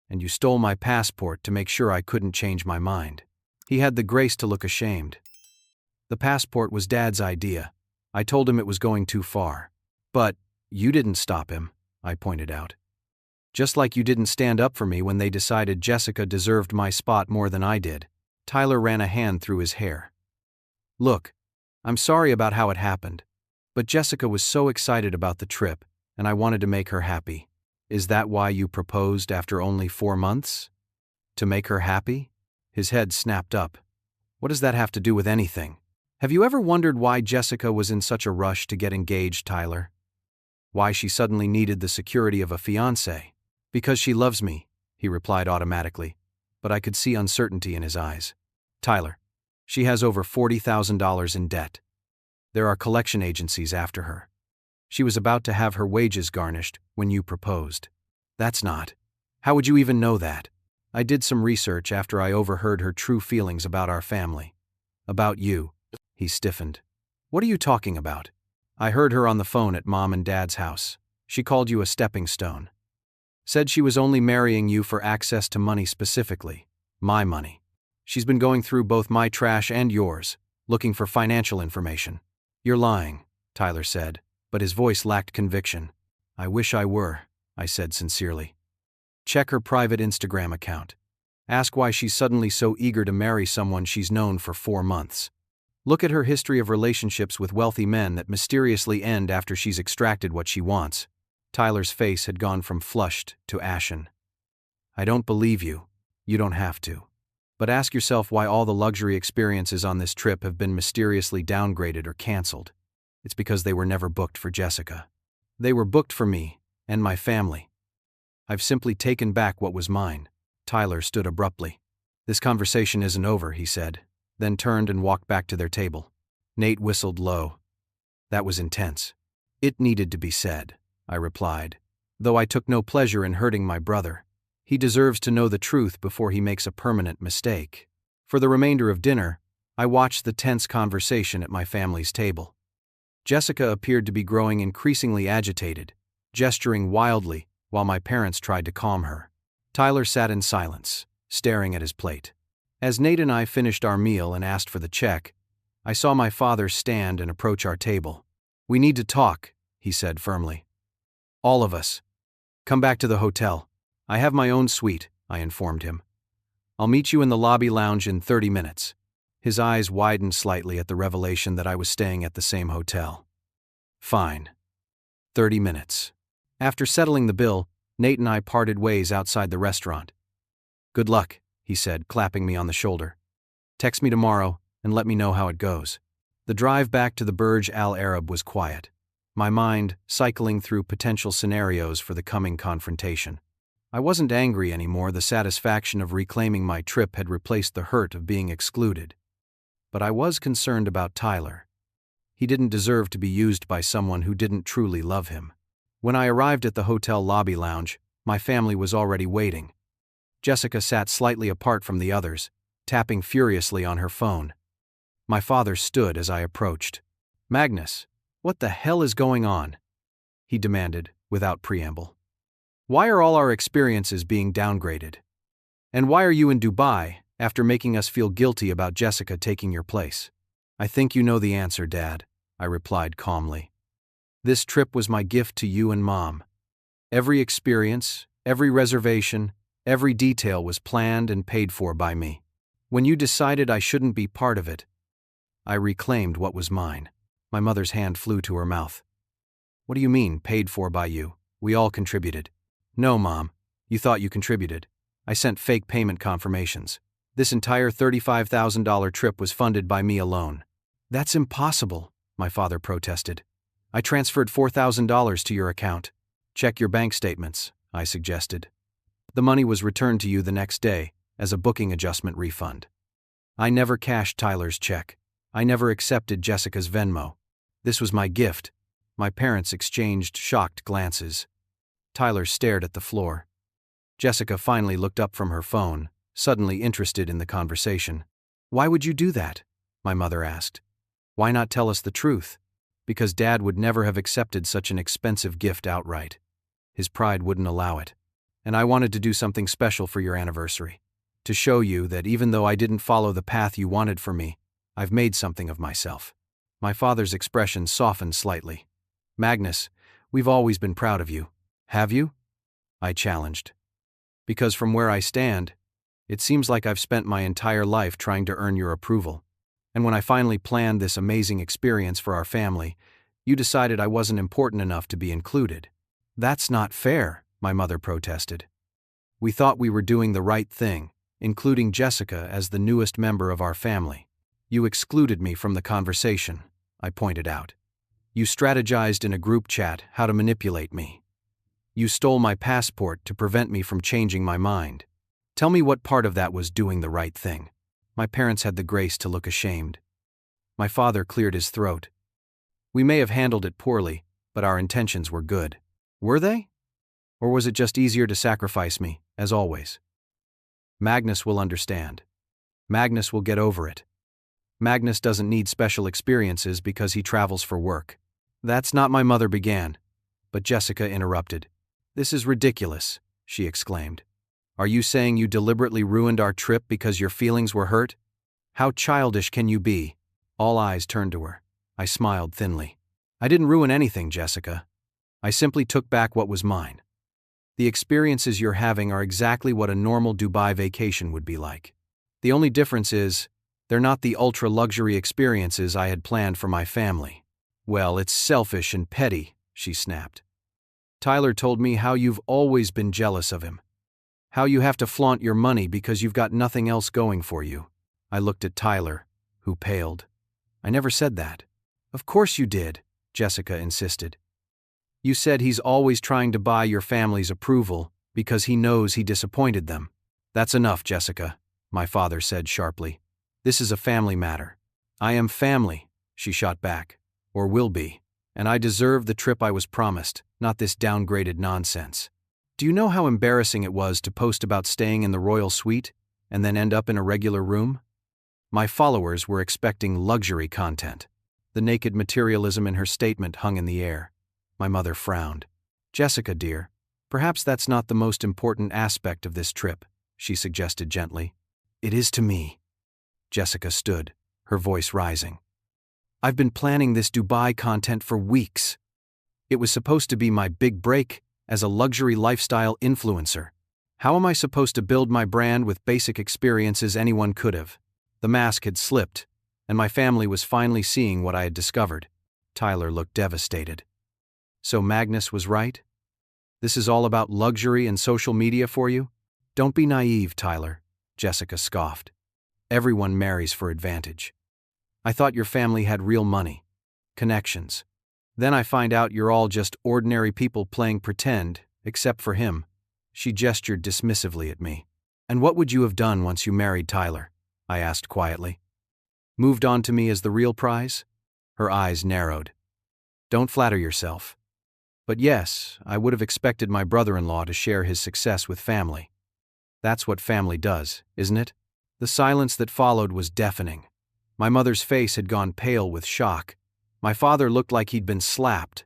Speaker 1: And you stole my passport to make sure I couldn't change my mind. He had the grace to look ashamed. The passport was Dad's idea. I told him it was going too far. But you didn't stop him, I pointed out. Just like you didn't stand up for me when they decided Jessica deserved my spot more than I did. Tyler ran a hand through his hair. Look, I'm sorry about how it happened, but Jessica was so excited about the trip, and I wanted to make her happy. Is that why you proposed after only 4 months? To make her happy? His head snapped up. What does that have to do with anything? Have you ever wondered why Jessica was in such a rush to get engaged, Tyler? Why she suddenly needed the security of a fiancé? Because she loves me, he replied automatically, but I could see uncertainty in his eyes. Tyler, she has over $40,000 in debt. There are collection agencies after her. She was about to have her wages garnished when you proposed. That's not. How would you even know that? I did some research after I overheard her true feelings about our family. About you. He stiffened. What are you talking about? I heard her on the phone at Mom and Dad's house. She called you a stepping stone. Said she was only marrying you for access to money specifically. My money. She's been going through both my trash and yours, looking for financial information. You're lying, Tyler said, but his voice lacked conviction. I wish I were, I said sincerely. Check her private Instagram account. Ask why she's suddenly so eager to marry someone she's known for 4 months. Look at her history of relationships with wealthy men that mysteriously end after she's extracted what she wants. Tyler's face had gone from flushed to ashen. I don't believe you. You don't have to. But ask yourself why all the luxury experiences on this trip have been mysteriously downgraded or canceled. It's because they were never booked for Jessica. They were booked for me and my family. I've simply taken back what was mine. Tyler stood abruptly. This conversation isn't over, he said, then turned and walked back to their table. Nate whistled low. That was intense. It needed to be said, I replied, though I took no pleasure in hurting my brother. He deserves to know the truth before he makes a permanent mistake. For the remainder of dinner, I watched the tense conversation at my family's table. Jessica appeared to be growing increasingly agitated, gesturing wildly while my parents tried to calm her. Tyler sat in silence, staring at his plate. As Nate and I finished our meal and asked for the check, I saw my father stand and approach our table. We need to talk, he said firmly. All of us. Come back to the hotel. I have my own suite, I informed him. I'll meet you in the lobby lounge in 30 minutes. His eyes widened slightly at the revelation that I was staying at the same hotel. Fine. 30 minutes. After settling the bill, Nate and I parted ways outside the restaurant. Good luck, he said, clapping me on the shoulder. Text me tomorrow and let me know how it goes. The drive back to the Burj Al Arab was quiet, my mind cycling through potential scenarios for the coming confrontation. I wasn't angry anymore. The satisfaction of reclaiming my trip had replaced the hurt of being excluded. But I was concerned about Tyler. He didn't deserve to be used by someone who didn't truly love him. When I arrived at the hotel lobby lounge, my family was already waiting. Jessica sat slightly apart from the others, tapping furiously on her phone. My father stood as I approached. Magnus, what the hell is going on? He demanded, without preamble. Why are all our experiences being downgraded? And why are you in Dubai, after making us feel guilty about Jessica taking your place? I think you know the answer, Dad, I replied calmly. This trip was my gift to you and Mom. Every experience, every reservation, every detail was planned and paid for by me. When you decided I shouldn't be part of it, I reclaimed what was mine. My mother's hand flew to her mouth. What do you mean, paid for by you? We all contributed. No, Mom. You thought you contributed. I sent fake payment confirmations. This entire $35,000 trip was funded by me alone. That's impossible, my father protested. I transferred $4,000 to your account. Check your bank statements, I suggested. The money was returned to you the next day as a booking adjustment refund. I never cashed Tyler's check. I never accepted Jessica's Venmo. This was my gift. My parents exchanged shocked glances. Tyler stared at the floor. Jessica finally looked up from her phone, suddenly interested in the conversation. Why would you do that? My mother asked. Why not tell us the truth? Because Dad would never have accepted such an expensive gift outright. His pride wouldn't allow it. And I wanted to do something special for your anniversary. To show you that even though I didn't follow the path you wanted for me, I've made something of myself." My father's expression softened slightly. "Magnus, we've always been proud of you. Have you?" I challenged. "Because from where I stand, it seems like I've spent my entire life trying to earn your approval. And when I finally planned this amazing experience for our family, you decided I wasn't important enough to be included." "That's not fair," my mother protested. "We thought we were doing the right thing, including Jessica as the newest member of our family." "You excluded me from the conversation," I pointed out. "You strategized in a group chat how to manipulate me. You stole my passport to prevent me from changing my mind. Tell me what part of that was doing the right thing." My parents had the grace to look ashamed. My father cleared his throat. "We may have handled it poorly, but our intentions were good." "Were they? Or was it just easier to sacrifice me, as always?" "Magnus will understand. Magnus will get over it. Magnus doesn't need special experiences because he travels for work." "That's not," my mother began, but Jessica interrupted. "This is ridiculous," she exclaimed. "Are you saying you deliberately ruined our trip because your feelings were hurt? How childish can you be?" All eyes turned to her. I smiled thinly. "I didn't ruin anything, Jessica. I simply took back what was mine. The experiences you're having are exactly what a normal Dubai vacation would be like. The only difference is, they're not the ultra-luxury experiences I had planned for my family." "Well, it's selfish and petty," she snapped. "Tyler told me how you've always been jealous of him. How you have to flaunt your money because you've got nothing else going for you." I looked at Tyler, who paled. "I never said that." "Of course you did," Jessica insisted. "You said he's always trying to buy your family's approval because he knows he disappointed them." "That's enough, Jessica," my father said sharply. "This is a family matter." "I am family," she shot back, "or will be, and I deserve the trip I was promised, not this downgraded nonsense. Do you know how embarrassing it was to post about staying in the royal suite and then end up in a regular room? My followers were expecting luxury content." The naked materialism in her statement hung in the air. My mother frowned. "Jessica, dear, perhaps that's not the most important aspect of this trip," she suggested gently. "It is to me." Jessica stood, her voice rising. "I've been planning this Dubai content for weeks. It was supposed to be my big break as a luxury lifestyle influencer. How am I supposed to build my brand with basic experiences anyone could have?" The mask had slipped, and my family was finally seeing what I had discovered. Tyler looked devastated. "So Magnus was right? This is all about luxury and social media for you?" "Don't be naive, Tyler," Jessica scoffed. "Everyone marries for advantage. I thought your family had real money, connections. Then I find out you're all just ordinary people playing pretend, except for him." She gestured dismissively at me. "And what would you have done once you married Tyler?" I asked quietly. "Moved on to me as the real prize?" Her eyes narrowed. "Don't flatter yourself. But yes, I would have expected my brother-in-law to share his success with family. That's what family does, isn't it?" The silence that followed was deafening. My mother's face had gone pale with shock. My father looked like he'd been slapped.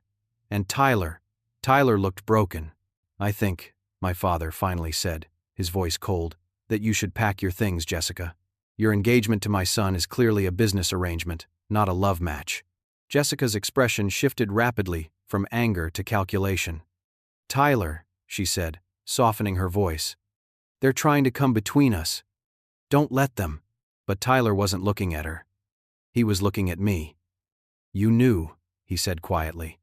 Speaker 1: And Tyler looked broken. "I think," my father finally said, his voice cold, "that you should pack your things, Jessica. Your engagement to my son is clearly a business arrangement, not a love match." Jessica's expression shifted rapidly from anger to calculation. "Tyler," she said, softening her voice, "they're trying to come between us. Don't let them." But Tyler wasn't looking at her. He was looking at me. "You knew," he said quietly.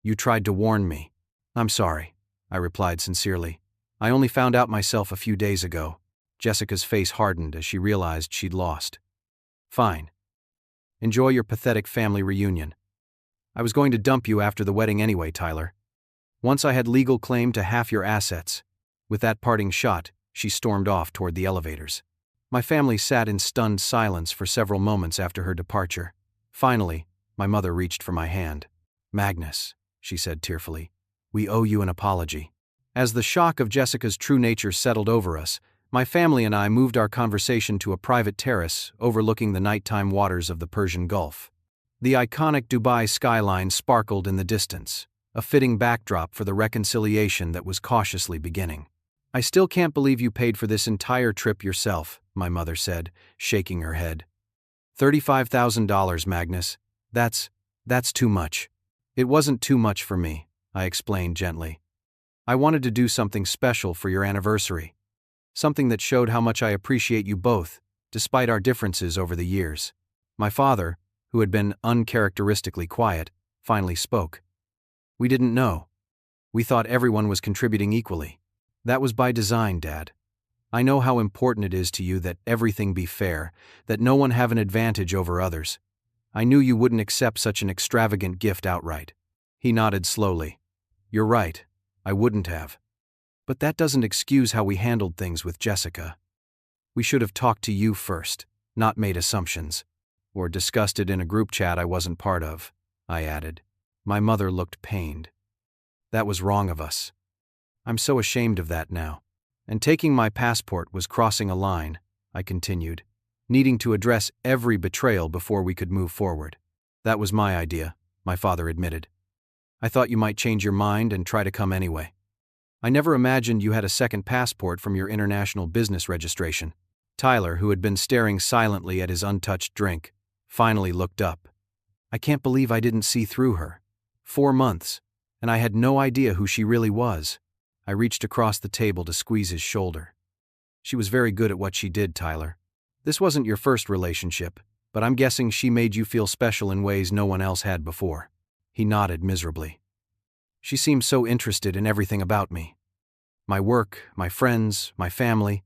Speaker 1: "You tried to warn me." "I'm sorry," I replied sincerely. "I only found out myself a few days ago." Jessica's face hardened as she realized she'd lost. "Fine. Enjoy your pathetic family reunion. I was going to dump you after the wedding anyway, Tyler. Once I had legal claim to half your assets." With that parting shot, she stormed off toward the elevators. My family sat in stunned silence for several moments after her departure. Finally, my mother reached for my hand. "Magnus," she said tearfully, "we owe you an apology." As the shock of Jessica's true nature settled over us, my family and I moved our conversation to a private terrace overlooking the nighttime waters of the Persian Gulf. The iconic Dubai skyline sparkled in the distance, a fitting backdrop for the reconciliation that was cautiously beginning. I still can't believe you paid for this entire trip yourself, my mother said, shaking her head. $35,000, Magnus. That's too much. It wasn't too much for me, I explained gently. I wanted to do something special for your anniversary. Something that showed how much I appreciate you both, despite our differences over the years. My father, who had been uncharacteristically quiet, finally spoke. We didn't know. We thought everyone was contributing equally. That was by design, Dad. I know how important it is to you that everything be fair, that no one have an advantage over others. I knew you wouldn't accept such an extravagant gift outright. He nodded slowly. You're right, I wouldn't have. But that doesn't excuse how we handled things with Jessica. We should have talked to you first, not made assumptions. Or discussed it in a group chat I wasn't part of, I added. My mother looked pained. That was wrong of us. I'm so ashamed of that now. And taking my passport was crossing a line, I continued, needing to address every betrayal before we could move forward. That was my idea, my father admitted. I thought you might change your mind and try to come anyway. I never imagined you had a second passport from your international business registration. Tyler, who had been staring silently at his untouched drink, finally looked up. I can't believe I didn't see through her. 4 months, and I had no idea who she really was. I reached across the table to squeeze his shoulder. She was very good at what she did, Tyler. This wasn't your first relationship, but I'm guessing she made you feel special in ways no one else had before. He nodded miserably. She seemed so interested in everything about me. My work, my friends, my family.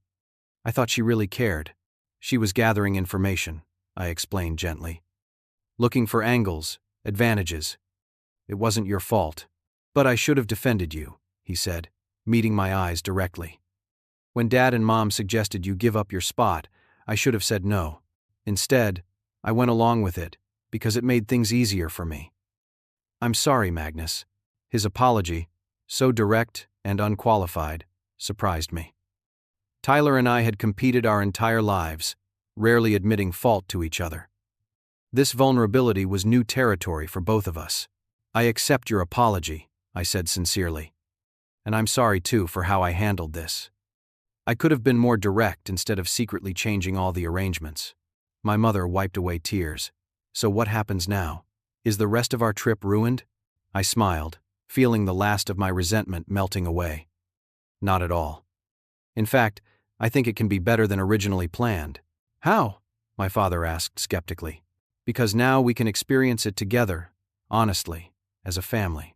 Speaker 1: I thought she really cared. She was gathering information, I explained gently. Looking for angles, advantages. It wasn't your fault. But I should have defended you, he said, meeting my eyes directly. When Dad and Mom suggested you give up your spot, I should have said no. Instead, I went along with it, because it made things easier for me. I'm sorry, Magnus. His apology, so direct and unqualified, surprised me. Tyler and I had competed our entire lives, rarely admitting fault to each other. This vulnerability was new territory for both of us. I accept your apology, I said sincerely. And I'm sorry too for how I handled this. I could have been more direct instead of secretly changing all the arrangements. My mother wiped away tears. So what happens now? Is the rest of our trip ruined? I smiled, feeling the last of my resentment melting away. Not at all. In fact, I think it can be better than originally planned. How? My father asked skeptically. Because now we can experience it together, honestly, as a family.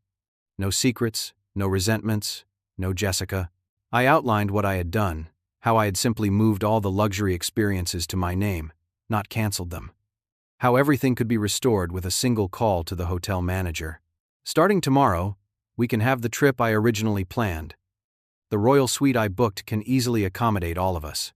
Speaker 1: No secrets, no resentments, no Jessica. I outlined what I had done, how I had simply moved all the luxury experiences to my name, not canceled them. How everything could be restored with a single call to the hotel manager. Starting tomorrow, we can have the trip I originally planned. The royal suite I booked can easily accommodate all of us.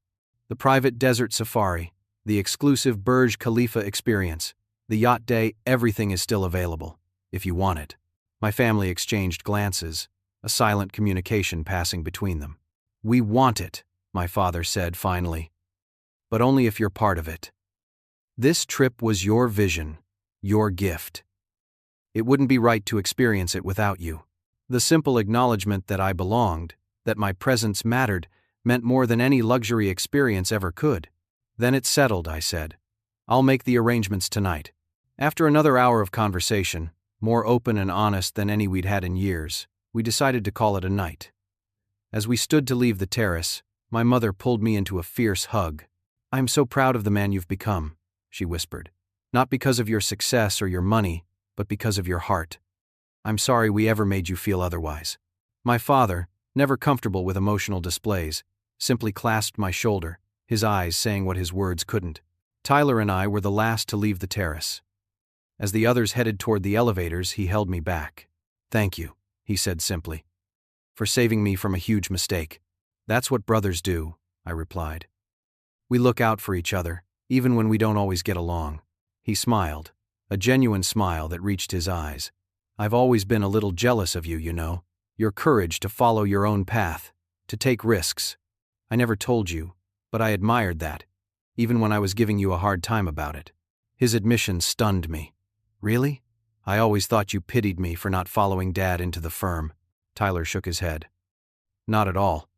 Speaker 1: The private desert safari, the exclusive Burj Khalifa experience, the yacht day, everything is still available, if you want it. My family exchanged glances, a silent communication passing between them. We want it, my father said finally. But only if you're part of it. This trip was your vision, your gift. It wouldn't be right to experience it without you. The simple acknowledgement that I belonged, that my presence mattered, meant more than any luxury experience ever could. Then it's settled, I said. I'll make the arrangements tonight. After another hour of conversation, more open and honest than any we'd had in years, we decided to call it a night. As we stood to leave the terrace, my mother pulled me into a fierce hug. I'm so proud of the man you've become, she whispered. Not because of your success or your money, but because of your heart. I'm sorry we ever made you feel otherwise. My father, never comfortable with emotional displays, simply clasped my shoulder, his eyes saying what his words couldn't. Tyler and I were the last to leave the terrace. As the others headed toward the elevators, he held me back. Thank you, he said simply, for saving me from a huge mistake. That's what brothers do, I replied. We look out for each other, even when we don't always get along. He smiled, a genuine smile that reached his eyes. I've always been a little jealous of you, you know. Your courage to follow your own path, to take risks. I never told you, but I admired that, even when I was giving you a hard time about it. His admission stunned me. Really? I always thought you pitied me for not following Dad into the firm. Tyler shook his head. Not at all.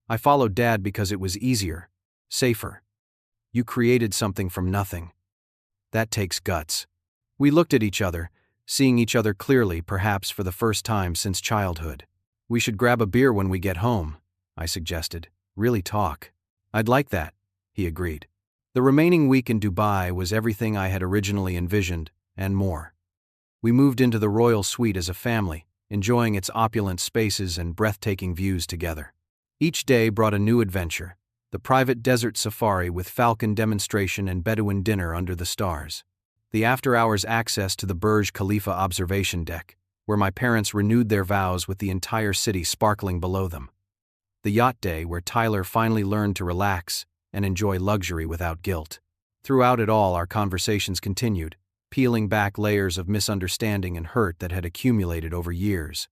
Speaker 1: I followed Dad because it was easier, safer. You created something from nothing. That takes guts. We looked at each other, seeing each other clearly, perhaps for the first time since childhood. We should grab a beer when we get home, I suggested. Really talk. I'd like that, he agreed. The remaining week in Dubai was everything I had originally envisioned, and more. We moved into the royal suite as a family, enjoying its opulent spaces and breathtaking views together. Each day brought a new adventure, the private desert safari with falcon demonstration and Bedouin dinner under the stars. The after-hours access to the Burj Khalifa observation deck, where my parents renewed their vows with the entire city sparkling below them. The yacht day where Tyler finally learned to relax and enjoy luxury without guilt. Throughout it all, our conversations continued, peeling back layers of misunderstanding and hurt that had accumulated over years.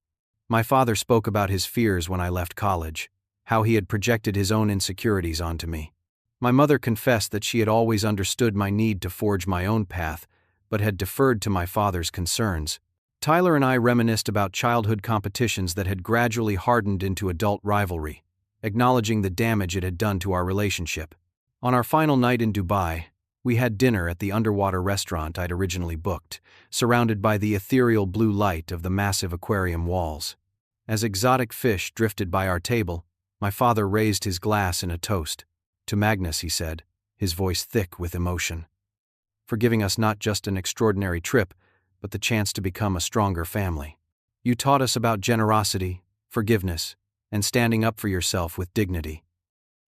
Speaker 1: My father spoke about his fears when I left college, how he had projected his own insecurities onto me. My mother confessed that she had always understood my need to forge my own path, but had deferred to my father's concerns. Tyler and I reminisced about childhood competitions that had gradually hardened into adult rivalry, acknowledging the damage it had done to our relationship. On our final night in Dubai, we had dinner at the underwater restaurant I'd originally booked, surrounded by the ethereal blue light of the massive aquarium walls. As exotic fish drifted by our table, my father raised his glass in a toast. To Magnus, he said, his voice thick with emotion. For giving us not just an extraordinary trip, but the chance to become a stronger family. You taught us about generosity, forgiveness, and standing up for yourself with dignity.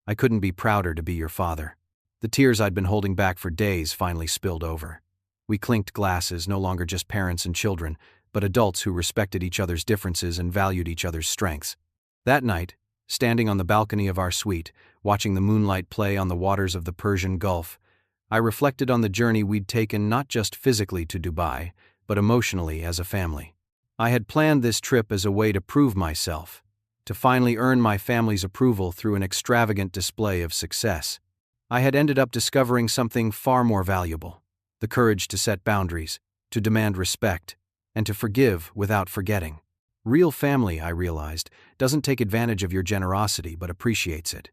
Speaker 1: I couldn't be prouder to be your father. The tears I'd been holding back for days finally spilled over. We clinked glasses, no longer just parents and children, but adults who respected each other's differences and valued each other's strengths. That night, standing on the balcony of our suite, watching the moonlight play on the waters of the Persian Gulf, I reflected on the journey we'd taken not just physically to Dubai, but emotionally as a family. I had planned this trip as a way to prove myself, to finally earn my family's approval through an extravagant display of success. I had ended up discovering something far more valuable: the courage to set boundaries, to demand respect, and to forgive without forgetting. Real family, I realized, doesn't take advantage of your generosity but appreciates it.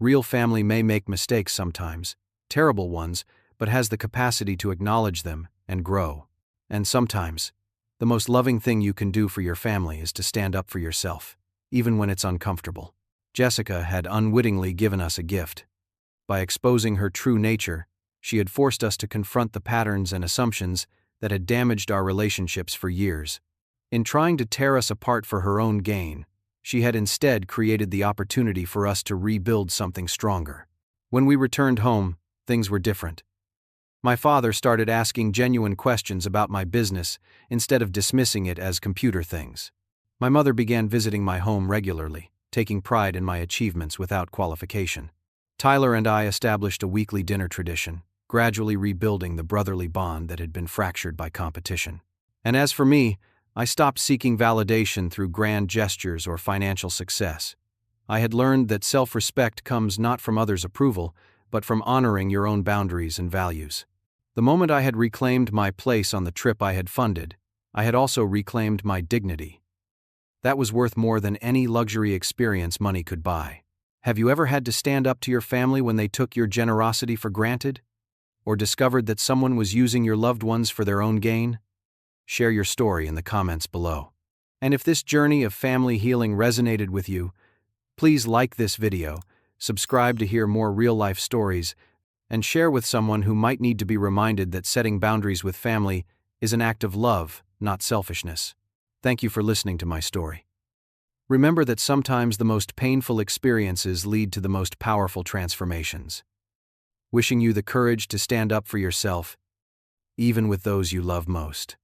Speaker 1: Real family may make mistakes sometimes, terrible ones, but has the capacity to acknowledge them and grow. And sometimes, the most loving thing you can do for your family is to stand up for yourself, even when it's uncomfortable. Jessica had unwittingly given us a gift. By exposing her true nature, she had forced us to confront the patterns and assumptions that had damaged our relationships for years. In trying to tear us apart for her own gain, she had instead created the opportunity for us to rebuild something stronger. When we returned home, things were different. My father started asking genuine questions about my business instead of dismissing it as computer things. My mother began visiting my home regularly, taking pride in my achievements without qualification. Tyler and I established a weekly dinner tradition, gradually rebuilding the brotherly bond that had been fractured by competition. And as for me, I stopped seeking validation through grand gestures or financial success. I had learned that self-respect comes not from others' approval, but from honoring your own boundaries and values. The moment I had reclaimed my place on the trip I had funded, I had also reclaimed my dignity. That was worth more than any luxury experience money could buy. Have you ever had to stand up to your family when they took your generosity for granted? Or discovered that someone was using your loved ones for their own gain? Share your story in the comments below. And if this journey of family healing resonated with you, please like this video, subscribe to hear more real-life stories, and share with someone who might need to be reminded that setting boundaries with family is an act of love, not selfishness. Thank you for listening to my story. Remember that sometimes the most painful experiences lead to the most powerful transformations. Wishing you the courage to stand up for yourself, even with those you love most.